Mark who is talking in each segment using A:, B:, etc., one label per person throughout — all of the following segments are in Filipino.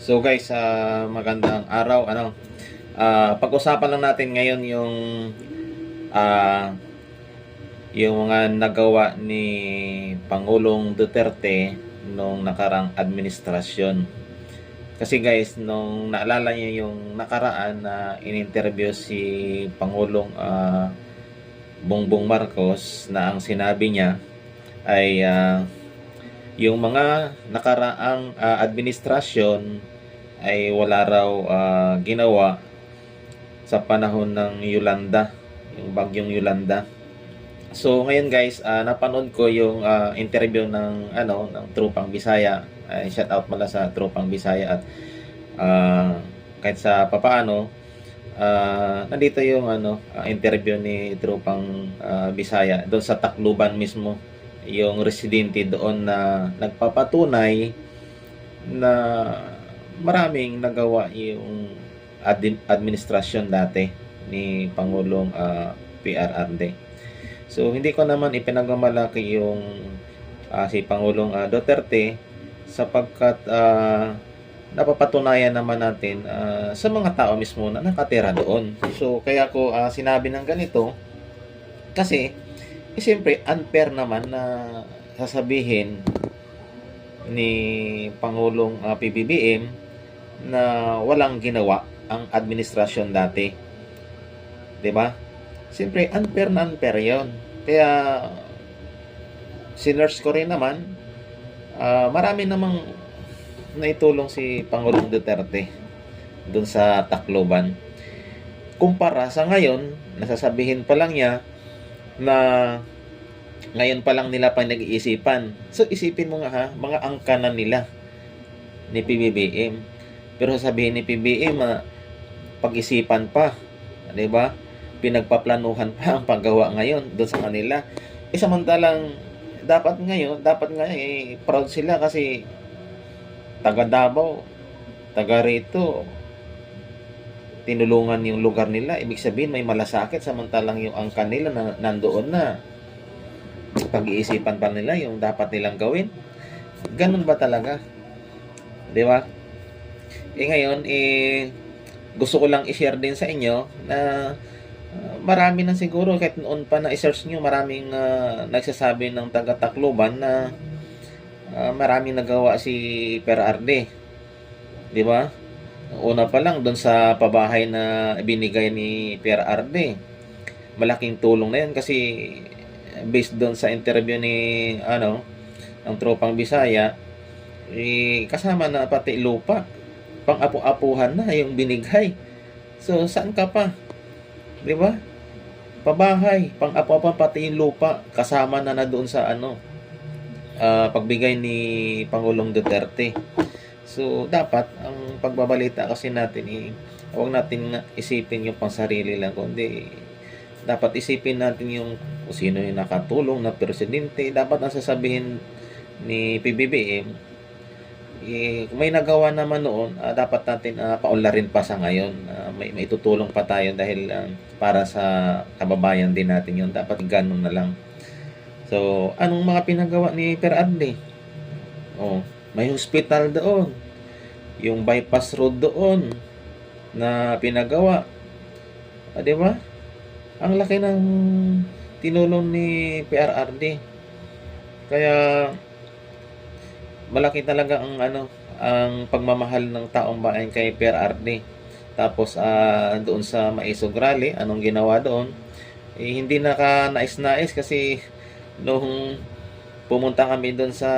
A: So guys, magandang araw. Pag-usapan lang natin ngayon ah, yung mga nagawa ni Pangulong Duterte nung nakarang administrasyon. Kasi guys, nung naalala niyo yung nakaraan na in-interview si Pangulong Bongbong Marcos, na ang sinabi niya ay yung mga nakaraang administrasyon ay wala raw ginawa sa panahon ng Yolanda, yung bagyong Yolanda. So ngayon guys, napanood ko yung interview ng Tropang Bisaya. Shout out pala sa Tropang Bisaya at kahit sa papaano nandito yung interview ni Tropang Bisaya doon sa Tacloban mismo, yung residente doon na nagpapatunay na maraming nagawa yung administrasyon dati ni Pangulong PRRD. So hindi ko naman ipinagmamalaki yung si Pangulong Duterte sapagkat napapatunayan naman natin sa mga tao mismo na nakatira doon. So kaya ko sinabi ng ganito kasi siyempre unfair naman na sasabihin ni Pangulong PBBM na walang ginawa ang administrasyon dati. 'Di ba? Siyempre unfair na unfair 'yon. Kaya sinerge ko rin naman, marami namang naitulong si Pangulong Duterte doon sa Tacloban. Kumpara sa ngayon, nasasabihin pa lang niya na ngayon pa lang nila pinag-iisipan. So isipin mo nga mga angkanan nila ni PBBM. Pero sabihin ni PBBM, pag-isipan pa, 'di ba? Pinagpaplanuhan pa ang paggawa ngayon doon sa kanila. Samantalang dapat nga proud sila kasi taga Davao, taga rito, tinulungan yung lugar nila. Ibig sabihin may malasakit, samantalang yung angkan nila na nandoon na. Pag-iisipan pa nila yung dapat nilang gawin. Ganun ba talaga? 'Di ba? Ngayon gusto ko lang i-share din sa inyo na marami na siguro, kahit noon pa na i-search nyo, maraming nagsasabi ng taga Tacloban na maraming nagawa si PRRD. 'Di ba? Una pa lang doon sa pabahay na binigay ni PRRD, malaking tulong na 'yan kasi based doon sa interview ni ng Tropang Bisaya, kasama na pati lupa, pang-apu-apuhan na yung binigay. So saan ka pa? 'Di ba? Pabahay, pang-apu-apuhan, pati yung lupa kasama na doon sa pagbigay ni Pangulong Duterte. So dapat ang pagbabalita kasi natin, huwag natin isipin yung pansarili lang, kundi dapat isipin natin yung kung sino yung nakatulong na presidente. Dapat ang sasabihin ni PBBM, kung may nagawa naman noon, dapat natin paunlarin pa sa ngayon. May itutulong pa tayo dahil para sa kababayan din natin yun. Dapat ganun na lang. So, anong mga pinagawa ni PRRD? May hospital doon. Yung bypass road doon na pinagawa. Di ba? Ang laki ng tinulong ni PRRD. Kaya malaki talaga ang pagmamahal ng taong bayan kay PRRD. Tapos doon sa Maisog Rally, anong ginawa doon? Hindi nais-nais kasi nung pumunta kami doon sa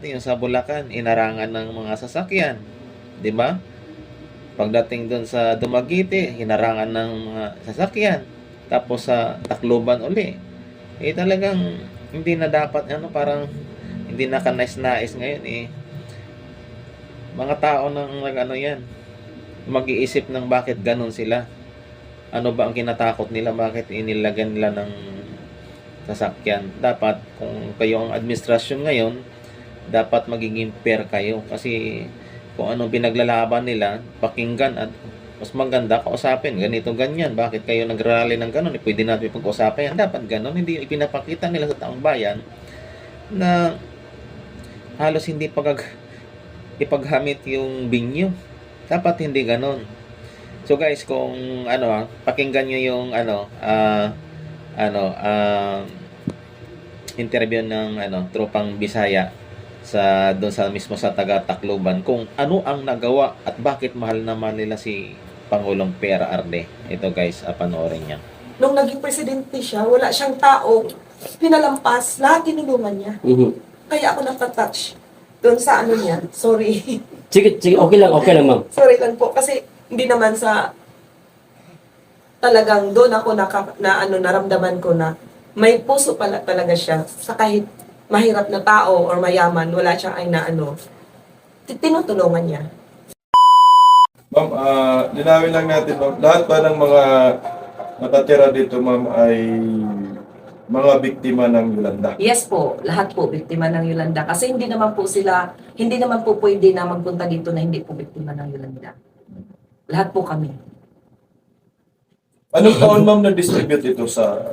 A: yung sa Bulacan, inarangan ng mga sasakyan, 'di ba? Pagdating doon sa Dumaguete, hinarangan ng mga sasakyan. Tapos sa Tacloban uli. Talagang hindi na dapat parang hindi na kanais-nais ngayon Mga tao ng yan, mag-iisip ng bakit ganun sila. Ano ba ang kinatakot nila? Bakit inilagyan nila ng sasakyan? Dapat kung kayo ang administrasyon ngayon, dapat magiging fair kayo kasi kung anong pinaglalaban nila, pakinggan at mas maganda kausapin. Ganito, ganyan. Bakit kayo nagrally ng ganun? Pwede natin pag-usapan yan. Dapat ganun. Hindi ipinapakita nila sa taong bayan na halos hindi ipaghamit yung binyo. Dapat hindi ganon. So guys, kung pakinggan nyo yung ano, interview ng tropang Bisaya doon sa mismo sa taga Tacloban kung ano ang nagawa at bakit mahal naman nila si Pangulong Pera Arde. Ito guys, panoorin niya.
B: Nung naging presidente siya, wala siyang tao, pinalampas, lahat tinulungan niya. Kaya ako napatouch doon sa ano niya. Sorry.
C: Sige, okay lang, ma'am.
B: Sorry lang po. Kasi hindi naman sa talagang doon ako naramdaman ko na may puso pala talaga siya sa kahit mahirap na tao or mayaman, wala siyang ay na tinutulungan niya.
D: Ma'am, linawin lang natin, ma'am. Lahat ba ng mga nakatira dito, ma'am, ay mga biktima ng Yolanda?
B: Yes po, lahat po biktima ng Yolanda. Kasi hindi naman po pwede na magpunta dito na hindi po biktima ng Yolanda. Lahat po kami.
D: Anong taon, ma'am, na-distribute ito sa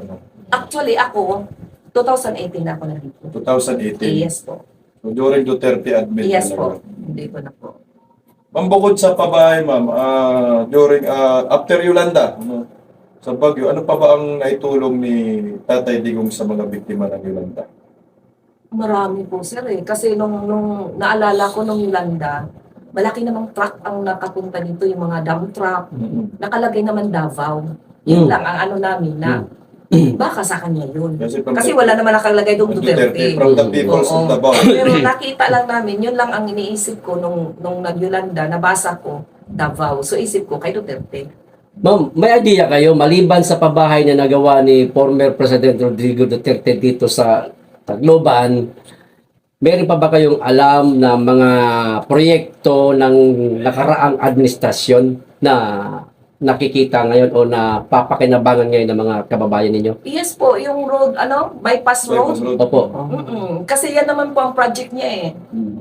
B: Actually ako, 2018 na ako nandito.
D: 2018?
B: Yes po.
D: So, during Duterte admin
B: Yes
D: talaga.
B: po. Hindi ko na po.
D: Ma'am, bukod sa pabahay, ma'am, after Yolanda, sa Baguio, ano pa ba ang naitulong ni Tatay Digong sa mga biktima ng Yolanda?
B: Marami po sir eh. Kasi nung naalala ko nung Yolanda, malaki namang truck ang nakapunta dito, yung mga dump truck. Nakalagay naman Davao. Yun lang ang namin na baka sa kanya yun. Kasi wala naman nakalagay doon Duterte.
D: From the people's of Davao.
B: Pero nakita lang namin, yun lang ang iniisip ko nung nag-Yolanda, nabasa ko, Davao. So isip ko, kay Duterte.
C: Ma'am, may idea kayo, maliban sa pabahay na nagawa ni former President Rodrigo Duterte dito sa Tacloban, meron pa ba kayong alam na mga proyekto ng nakaraang administrasyon na nakikita ngayon o na papakinabangan ngayon ng mga kababayan ninyo?
B: Yes po, yung road, bypass road.
C: Opo.
B: Kasi yan naman po ang project niya eh.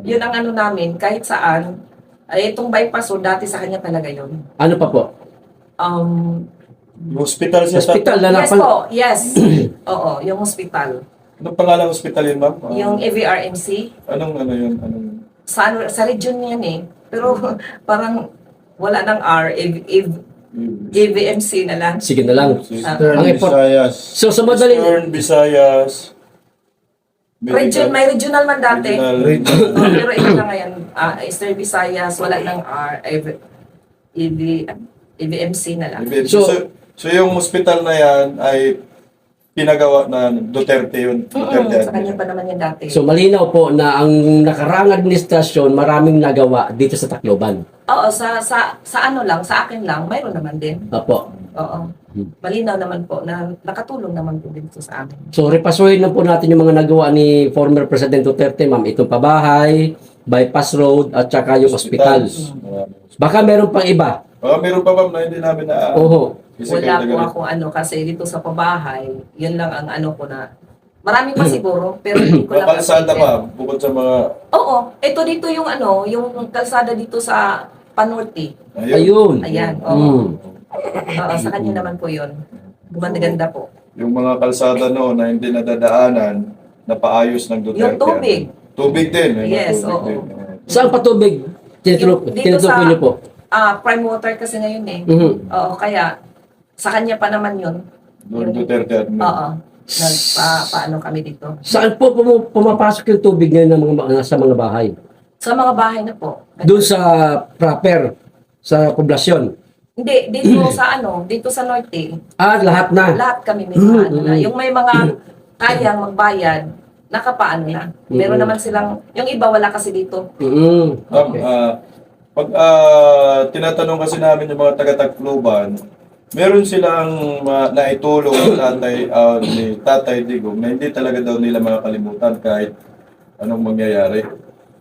B: Yun ang namin, kahit saan. Itong bypass road, dati sa kanya talaga yun.
C: Ano pa po?
D: Hospital siya.
C: Hospital na
B: Yes po, yes. Oo, yung hospital.
D: Anong pangalan ng hospital yun, ma'am?
B: Yung AVRMC.
D: Anong yun?
B: Sa region yan eh. Pero parang wala ng R, AVMC na lang.
C: Sige na lang.
D: Eastern
C: Ang effort-
D: Visayas.
C: So sa madaling
D: Eastern Visayas.
B: May regional man dati.
D: Regional.
B: Pero ito na ngayon, Eastern Visayas, wala ng R, AVMC na lang.
D: So yung hospital na yan ay pinagawa na Duterte yun. Duterte
B: Sa kanya pa naman yan dati.
C: So malinaw po na ang nakaraang administrasyon maraming nagawa dito sa Tacloban.
B: Oo, sa lang, sa akin lang, mayroon naman din.
C: Opo.
B: Oo. Malinaw naman po na nakatulong naman po dito sa amin.
C: So repasuhin na po natin yung mga nagawa ni former President Duterte, ma'am. Itong pabahay, bypass road, at saka yung hospital. Baka meron pang iba.
D: Meron pa, ma'am, na hindi namin na...
C: Oho.
B: Wala po ako kasi dito sa pabahay, yun lang ang ko na. Marami pa siguro, pero hindi ko lang.
D: Mga kalsada pa, bukod sa mga...
B: Oo, ito dito yung yung kalsada dito sa Panorte.
C: Ayun.
B: Ayan, oo. Oo, sa kanya naman po yun. Gumanda-ganda po.
D: Yung mga kalsada na hindi nadadaanan, napaayos ng Duterte.
B: Yung tubig.
D: Tubig din.
B: Yes,
D: tubig
B: oo.
D: din.
C: Saan pa tubig?
B: Dito
C: Tinutukoy niyo po.
B: Prime water kasi ngayon eh.
C: Mhm.
B: Oo, kaya sa kanya pa naman yun.
D: Doon Duterte at
B: Oo. Paano kami dito.
C: Saan po pumapasok yung tubig ngayon ng sa mga bahay?
B: Sa mga bahay na po.
C: Doon sa proper, sa poblasyon.
B: Hindi, dito sa dito sa norte.
C: Lahat na.
B: Lahat kami may mga na. Yung may mga kayang magbayad, nakapaano na. Meron naman silang, yung iba wala kasi dito.
D: Okay. Pag tinatanong kasi namin yung mga taga-Tacloban, meron silang naitulong ni Tatay Digong na hindi talaga daw nila makakalimutan kahit anong mangyayari.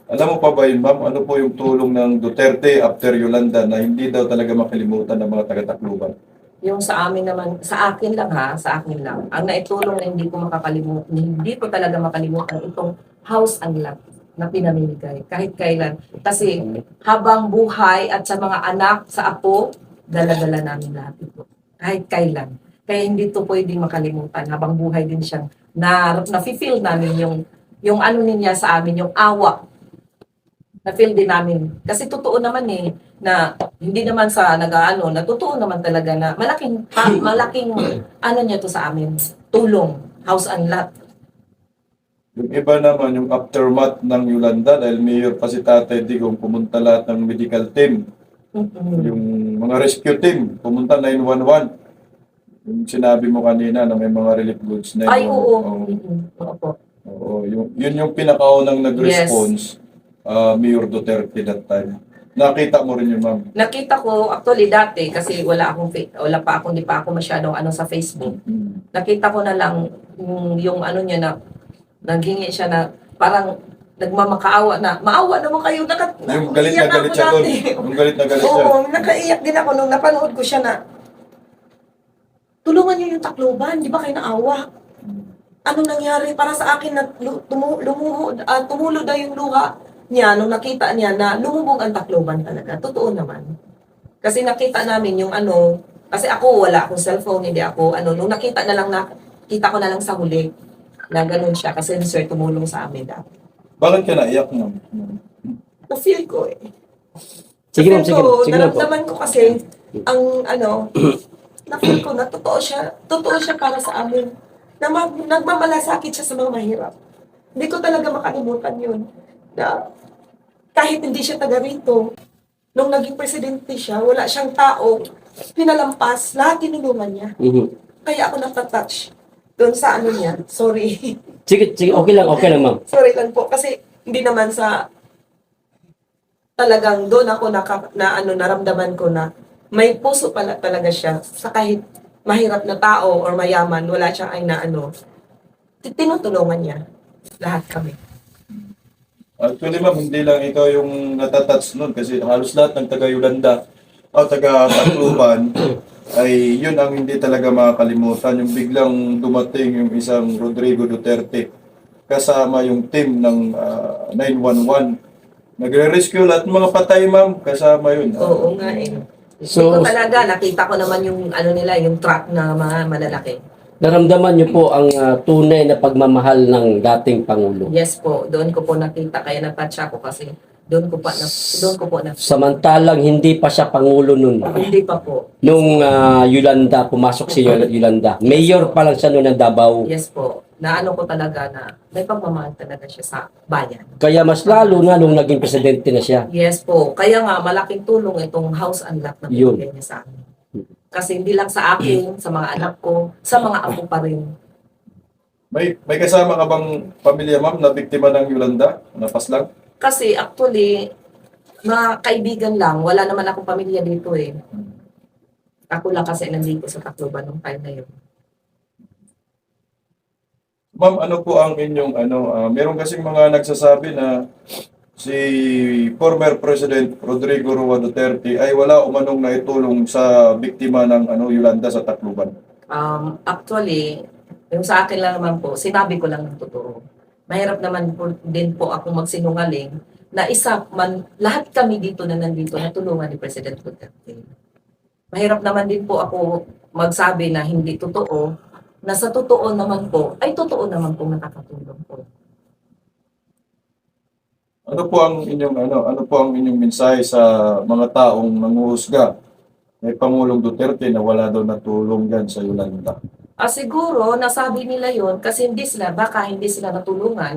D: Alam mo pa ba yun, ma'am? Ano po yung tulong ng Duterte after Yolanda na hindi daw talaga makalimutan ng mga taga-Tacloban?
B: Yung sa amin naman, sa akin lang. Ang naitulong na hindi ko makakalimutan, hindi ko talaga makalimutan itong house and lot na pinamimigay kahit kailan. Kasi habang buhay at sa mga anak, sa apo, dala-dala namin lahat ito. Kahit kailan. Kaya hindi to pwedeng makalimutan. Habang buhay din siyang na-feel namin yung niya sa amin, yung awa Na-feel din namin. Kasi totoo naman na hindi naman sa nag-aano, na totoo naman talaga na malaking ano niya to sa amin. Tulong, house and lot.
D: Yung iba naman, yung aftermath ng Yolanda, dahil mayor pa si Tatay Digong, pumunta lahat ng medical team, yung mga rescue team, pumunta 911. Yung sinabi mo kanina na may mga relief goods na
B: Ay, oo. Oo po.
D: Oo, yun yung pinakaunang nag-response, Mayor Duterte that time. Nakita mo rin yun, ma'am.
B: Nakita ko actually dati kasi hindi pa ako masyadong ano sa Facebook. Nakita ko na lang yung ano niya na naghingi siya na parang nagmamakaawa na maawa naman kayo
D: Yung galit na
B: umiiyak
D: galit
B: ako
D: siya doon.
B: dati.
D: Yung galit na galit siya.
B: Oo, nakaiyak din ako nung napanood ko siya na tulungan niyo yung Tacloban, di ba kayo naawa? Anong nangyari para sa akin na tumulo na yung luha niya nung nakita niya na lumubog ang Tacloban talaga. Totoo naman. Kasi nakita namin yung ano, kasi ako wala akong cellphone, hindi ako nung nakita ko na lang sa huli na ganun siya kasi yung sir tumulong sa amin dati.
D: Bakit ka naiyak, ma'am?
B: Na-feel ko
C: Sige ma'am, sige. Sige lang po.
B: naramdaman ko kasi ang na-feel ko na totoo siya para sa amin. Nagmamalasakit siya sa mga mahirap. Hindi ko talaga makalimutan yun. Na kahit hindi siya taga rito, nung naging presidente siya, wala siyang tao, pinalampas, lahat tinulungan niya. Kaya ako natatouch doon sa ano niya. Sorry.
C: Sige, okay lang ma'am.
B: Sorry lang po. Kasi hindi naman sa talagang doon ako naramdaman ko na may puso pala talaga siya sa kahit mahirap na tao or mayaman, wala siyang tinutulungan niya. Lahat kami.
D: Actually, ma'am, hindi lang ikaw yung natatouch nun kasi halos lahat ng taga-Yolanda o taga-Tacloban ay yun ang hindi talaga makakalimutan. Yung biglang dumating yung isang Rodrigo Duterte kasama yung team ng 911. Nagre-rescue lahat ng mga patay, ma'am. Kasama yun.
B: Oo nga
C: So,
B: Ito talaga, nakita ko naman yung nila, yung truck na mga malalaki.
C: naramdaman niyo po ang tunay na pagmamahal ng dating Pangulo.
B: Yes po, doon ko po nakita, kaya natouch ako kasi doon ko po na
C: Samantalang hindi pa siya Pangulo nun.
B: hindi pa po.
C: Nung Yolanda, pumasok si Yolanda. Mayor pa lang siya noon ng Davao.
B: Yes po. Naano ko talaga na may pagmamahal talaga siya sa bayan.
C: Kaya mas lalo na nung naging presidente na siya.
B: Yes po. Kaya nga, malaking tulong itong house and lot na
C: Yun.
B: binigay niya sa amin. Kasi hindi lang sa akin, sa mga anak ko, sa mga apo pa rin.
D: May kasama ka bang pamilya, ma'am, na biktima ng Yolanda? Napaslang?
B: Kasi actually, mga kaibigan lang, wala naman akong pamilya dito Ako lang kasi nandito sa Tacloban nung time na yun.
D: Ma'am, ano po ang inyong meron kasing mga nagsasabi na si former President Rodrigo Roa Duterte ay wala umanong naitulong sa biktima ng Yolanda sa Tacloban.
B: Actually, yung sa akin lang naman po, sinabi ko lang ng totoo. Mahirap naman din po ako magsinungaling na lahat kami dito na nandito na tulungan ni President Duterte. Mahirap naman din po ako magsabi na hindi totoo, na sa totoo naman po, ay totoo naman po nakakatulong po.
D: Ano po ang inyong mensahe sa mga taong nanguhusga kay Pangulong Duterte na wala daw natulong yan sa Yolanda?
B: Siguro, nasabi nila yon kasi baka hindi sila natulungan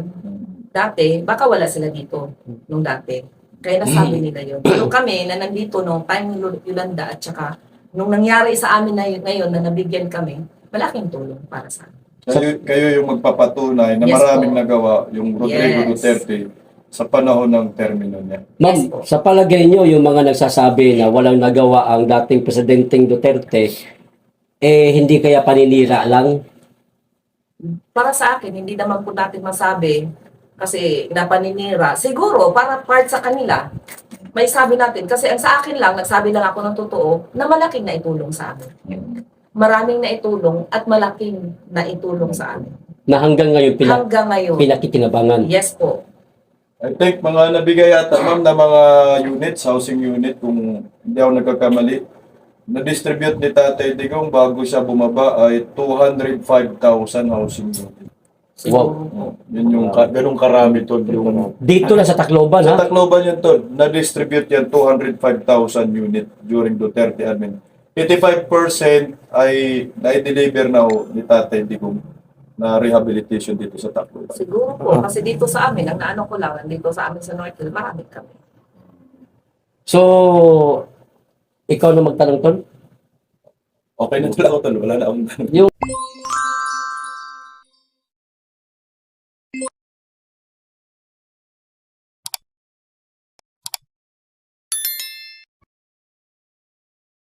B: dati, baka wala sila dito nung dati. Kaya nasabi nila yon. Pero kami na nandito nung time ni Yolanda at saka nung nangyari sa amin na ngayon na nabigyan kami, malaking tulong para sa amin.
D: Kayo yung magpapatunay na
B: Yes
D: maraming
B: po.
D: nagawa yung Rodrigo
B: Yes.
D: Duterte sa panahon ng termino niya.
C: Ma'am,
B: Yes po.
C: sa palagay niyo, yung mga nagsasabi na walang nagawa ang dating Presidenteng Duterte, hindi kaya paninira lang?
B: Para sa akin, hindi naman po natin masabi kasi napaninira. Siguro, para part sa kanila, may sabi natin. Kasi ang sa akin lang, nagsabi lang ako ng totoo, na malaking naitulong sa amin. Maraming naitulong at malaking naitulong sa amin.
C: Na hanggang ngayon
B: Hanggang ngayon.
C: pinakitinabangan.
B: Yes po.
D: I think mga nabigay yata, ma'am, na mga units, housing unit, kung hindi ako nagkakamali, na-distribute ni Tatay Digong bago siya bumaba ay 205,000 housing unit.
B: Siguro.
D: Yun yung ganung karami tol yung
C: Dito na sa Tacloban,
D: sa
C: ha?
D: Tacloban yan tol, na-distribute yan 205,000 unit during Duterte admin. 85% ay na-deliver na ho ni Tatay Digong na rehabilitation dito sa Tacloban.
B: Siguro po, kasi dito sa amin, ang naano ko lang, dito sa amin sa North Hill, marami kami.
C: So, ikaw na magtanong, Tol?
D: Okay na tol ako tol, wala na akong
C: Yung